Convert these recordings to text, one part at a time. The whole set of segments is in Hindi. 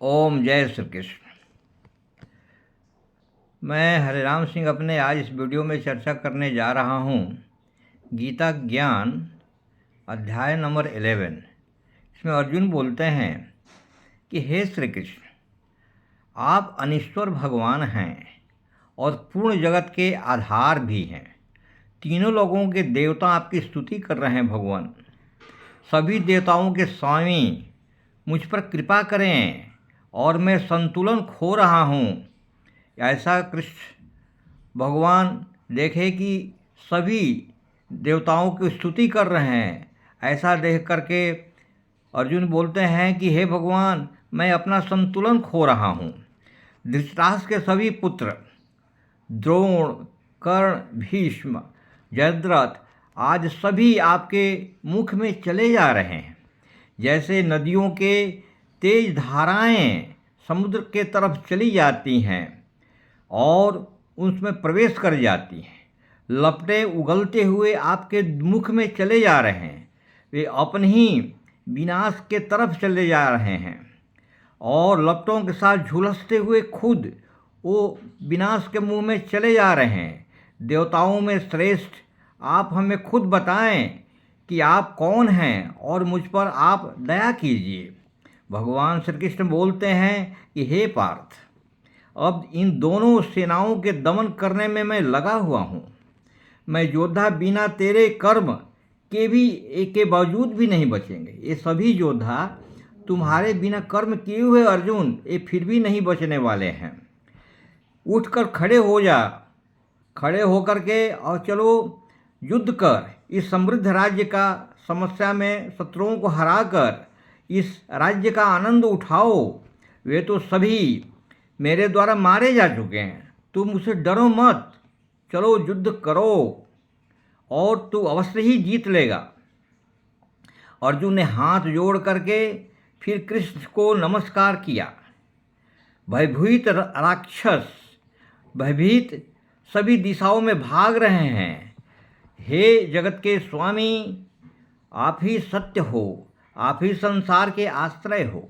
ओम जय श्री कृष्ण। मैं हरिराम सिंह अपने आज इस वीडियो में चर्चा करने जा रहा हूँ गीता ज्ञान अध्याय नंबर 11। इसमें अर्जुन बोलते हैं कि हे श्री कृष्ण, आप अनीश्वर भगवान हैं और पूर्ण जगत के आधार भी हैं। तीनों लोगों के देवता आपकी स्तुति कर रहे हैं। भगवान सभी देवताओं के स्वामी, मुझ पर कृपा करें और मैं संतुलन खो रहा हूँ। ऐसा कृष्ण भगवान देखे कि सभी देवताओं की स्तुति कर रहे हैं। ऐसा देख करके अर्जुन बोलते हैं कि हे भगवान, मैं अपना संतुलन खो रहा हूँ। धृतराष्ट्र के सभी पुत्र द्रोण, कर्ण, भीष्म, जयद्रथ आज सभी आपके मुख में चले जा रहे हैं। जैसे नदियों के तेज धाराएं समुद्र के तरफ चली जाती हैं और उसमें प्रवेश कर जाती हैं, लपटें उगलते हुए आपके मुख में चले जा रहे हैं। वे अपने ही विनाश के तरफ चले जा रहे हैं और लपटों के साथ झुलसते हुए खुद वो विनाश के मुंह में चले जा रहे हैं। देवताओं में श्रेष्ठ आप हमें खुद बताएं कि आप कौन हैं और मुझ पर आप दया कीजिए। भगवान श्री कृष्ण बोलते हैं कि हे पार्थ, अब इन दोनों सेनाओं के दमन करने में मैं लगा हुआ हूँ। मैं योद्धा बिना तेरे कर्म के बावजूद भी नहीं बचेंगे। ये सभी योद्धा तुम्हारे बिना कर्म किए हुए अर्जुन, ये फिर भी नहीं बचने वाले हैं। उठकर खड़े हो जा, खड़े होकर के और चलो युद्ध कर। इस समृद्ध राज्य का समस्या में शत्रुओं को हराकर इस राज्य का आनंद उठाओ। वे तो सभी मेरे द्वारा मारे जा चुके हैं। तुम उसे डरो मत, चलो युद्ध करो और तू अवश्य ही जीत लेगा। अर्जुन ने हाथ जोड़ करके फिर कृष्ण को नमस्कार किया। भयभीत राक्षस भयभीत सभी दिशाओं में भाग रहे हैं। हे जगत के स्वामी, आप ही सत्य हो, आप ही संसार के आश्रय हो,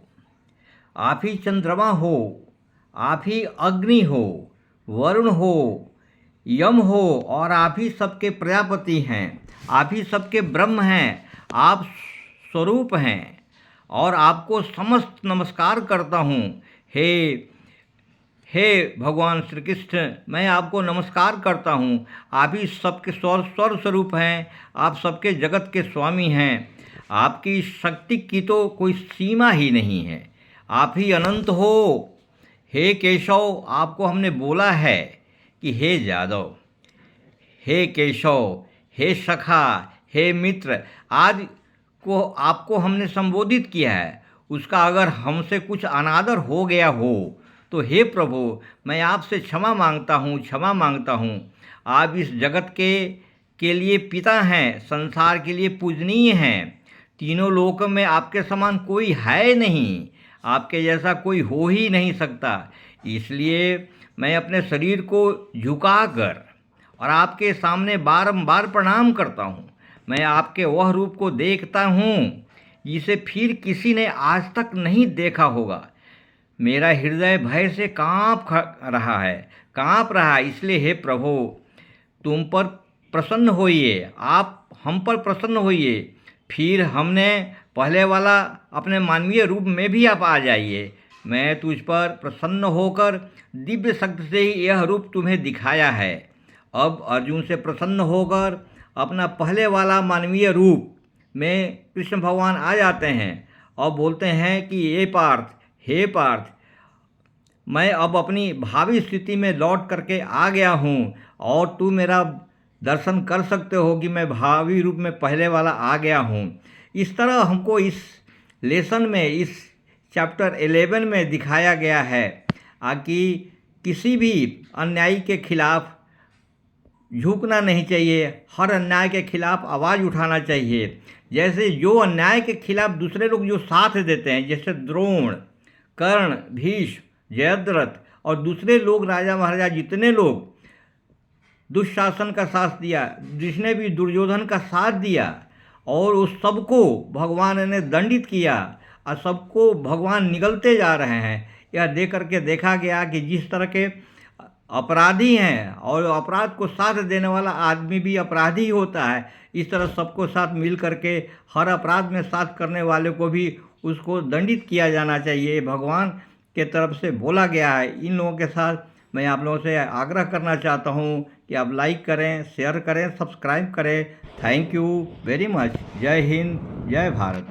आप ही चंद्रमा हो, आप ही अग्नि हो, वरुण हो, यम हो और आप ही सबके प्रजापति हैं। आप ही सबके ब्रह्म हैं। आप स्वरूप हैं और आपको समस्त नमस्कार करता हूँ। हे भगवान श्री कृष्ण, मैं आपको नमस्कार करता हूँ। आप ही सबके स्वर स्वरूप हैं। आप सबके जगत के स्वामी हैं। आपकी शक्ति की तो कोई सीमा ही नहीं है। आप ही अनंत हो। हे केशव, आपको हमने बोला है कि हे जादव, हे केशव, हे सखा, हे मित्र, आज को आपको हमने संबोधित किया है। उसका अगर हमसे कुछ अनादर हो गया हो तो हे प्रभु, मैं आपसे क्षमा मांगता हूँ। आप इस जगत के लिए पिता हैं, संसार के लिए पूजनीय हैं। तीनों लोकों में आपके समान कोई है नहीं, आपके जैसा कोई हो ही नहीं सकता। इसलिए मैं अपने शरीर को झुकाकर और आपके सामने बारंबार प्रणाम करता हूँ। मैं आपके वह रूप को देखता हूँ जिसे फिर किसी ने आज तक नहीं देखा होगा। मेरा हृदय भय से काँप रहा है। इसलिए हे प्रभु, तुम पर प्रसन्न होइए, आप हम पर प्रसन्न होइए। फिर हमने पहले वाला अपने मानवीय रूप में भी आप आ जाइए। मैं तुझ पर प्रसन्न होकर दिव्य शक्ति से ही यह रूप तुम्हें दिखाया है। अब अर्जुन से प्रसन्न होकर अपना पहले वाला मानवीय रूप में कृष्ण भगवान आ जाते हैं और बोलते हैं कि हे पार्थ, मैं अब अपनी भावी स्थिति में लौट करके आ गया हूँ और तू मेरा दर्शन कर सकते हो कि मैं भावी रूप में पहले वाला आ गया हूँ। इस तरह हमको इस लेसन में, इस चैप्टर 11 में दिखाया गया है कि किसी भी अन्यायी के खिलाफ झुकना नहीं चाहिए, हर अन्याय के खिलाफ आवाज़ उठाना चाहिए। जैसे जो अन्याय के खिलाफ दूसरे लोग जो साथ देते हैं, जैसे द्रोण, कर्ण, भीष्म, जयद्रथ और दूसरे लोग, राजा महाराजा जितने लोग दुशासन का साथ दिया, जिसने भी दुर्योधन का साथ दिया और उस सबको भगवान ने दंडित किया, और सबको भगवान निगलते जा रहे हैं। यह देख करके देखा गया कि जिस तरह के अपराधी हैं और अपराध को साथ देने वाला आदमी भी अपराधी ही होता है, इस तरह सबको साथ मिल करके हर अपराध में साथ करने वाले को भी उसको दंडित किया जाना चाहिए, भगवान के तरफ से बोला गया है। इन लोगों के साथ मैं आप लोगों से आग्रह करना चाहता हूँ कि आप लाइक करें, शेयर करें, सब्सक्राइब करें। Thank you very much. जय हिंद, जय भारत।